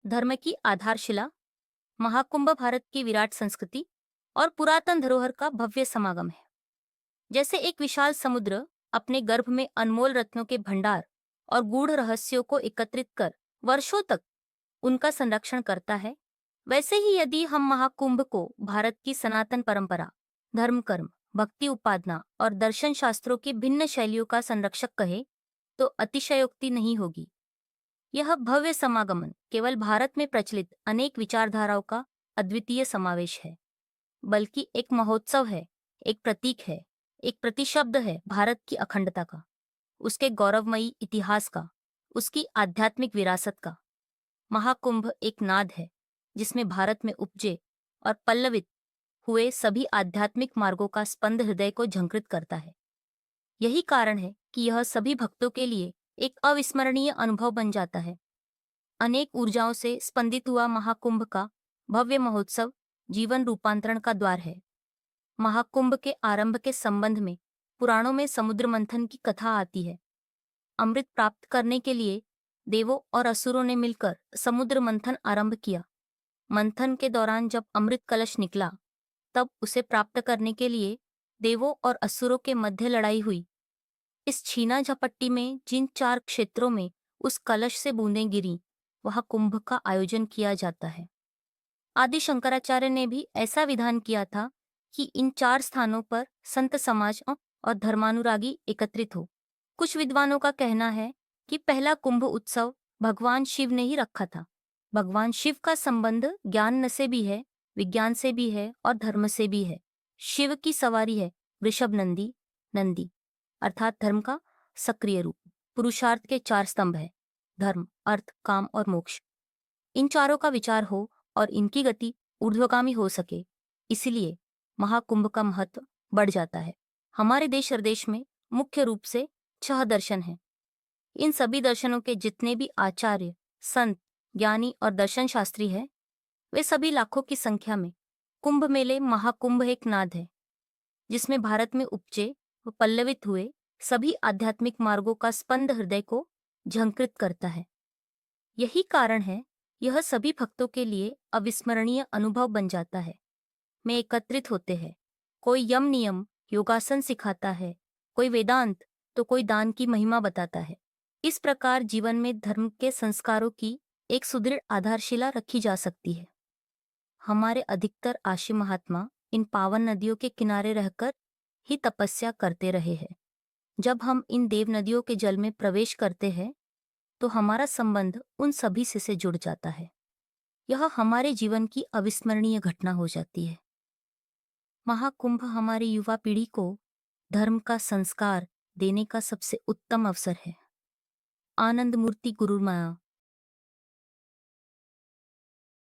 धर्म की आधारशिला, महाकुंभ भारत की विराट संस्कृति और पुरातन धरोहर का भव्य समागम है। जैसे एक विशाल समुद्र अपने गर्भ में अनमोल रत्नों के भंडार और गूढ़ रहस्यों को एकत्रित कर वर्षों तक उनका संरक्षण करता है, वैसे ही यदि हम महाकुंभ को भारत की सनातन परंपरा, धर्म कर्म, भक्ति उपासना और दर्शन शास्त्रों की भिन्न शैलियों का संरक्षक कहे तो अतिशयोक्ति नहीं होगी। यह भव्य समागमन केवल भारत में प्रचलित अनेक विचारधाराओं का अद्वितीय समावेश है, बल्कि एक महोत्सव है, एक प्रतीक है, एक प्रतिशब्द है भारत की अखंडता का, उसके गौरवमयी इतिहास का, उसकी आध्यात्मिक विरासत का। महाकुंभ एक नाद है जिसमें भारत में उपजे और पल्लवित हुए सभी आध्यात्मिक मार्गों का स्पंद हृदय को झंकृत करता है। यही कारण है कि यह सभी भक्तों के लिए एक अविस्मरणीय अनुभव बन जाता है। अनेक ऊर्जाओं से स्पंदित हुआ महाकुंभ का भव्य महोत्सव जीवन रूपांतरण का द्वार है। महाकुंभ के आरंभ के संबंध में पुराणों में समुद्र मंथन की कथा आती है। अमृत प्राप्त करने के लिए देवों और असुरों ने मिलकर समुद्र मंथन आरंभ किया। मंथन के दौरान जब अमृत कलश निकला, तब उसे प्राप्त करने के लिए देवों और असुरों के मध्य लड़ाई हुई। इस छीना झपट्टी में जिन 4 क्षेत्रों में उस कलश से बूंदें गिरी, वहां कुंभ का आयोजन किया जाता है। आदि शंकराचार्य ने भी ऐसा विधान किया था कि इन 4 स्थानों पर संत समाज और धर्मानुरागी एकत्रित हो। कुछ विद्वानों का कहना है कि पहला कुंभ उत्सव भगवान शिव ने ही रखा था। भगवान शिव का संबंध ज्ञान से भी है, विज्ञान से भी है और धर्म से भी है। शिव की सवारी है वृषभ नंदी, नंदी अर्थात धर्म का सक्रिय रूप। पुरुषार्थ के 4 स्तंभ है, धर्म, अर्थ, काम और मोक्ष। इन चारों का विचार हो और इनकी गति ऊर्ध्वगामी हो सके, इसलिए महाकुंभ का महत्व बढ़ जाता है। हमारे देश और देश में मुख्य रूप से 6 दर्शन हैं। इन सभी दर्शनों के जितने भी आचार्य, संत, ज्ञानी और दर्शन शास्त्री हैं, वे सभी लाखों की संख्या में कुंभ मेले महाकुंभ एक नाद है जिसमें भारत में उपजे व पल्लवित हुए सभी आध्यात्मिक मार्गों का स्पंद हृदय को झंकृत करता है। यही कारण है यह सभी भक्तों के लिए अविस्मरणीय अनुभव बन जाता है। में एकत्रित होते हैं। कोई यम नियम योगासन सिखाता है, कोई वेदांत तो कोई दान की महिमा बताता है। इस प्रकार जीवन में धर्म के संस्कारों की एक सुदृढ़ आधारशिला रखी जा सकती है। हमारे अधिकतर आशी महात्मा इन पावन नदियों के किनारे रहकर ही तपस्या करते रहे हैं। जब हम इन देव नदियों के जल में प्रवेश करते हैं तो हमारा संबंध उन सभी से जुड़ जाता है। यह हमारे जीवन की अविस्मरणीय घटना हो जाती है। महाकुंभ हमारी युवा पीढ़ी को धर्म का संस्कार देने का सबसे उत्तम अवसर है। आनंद मूर्ति गुरुमाया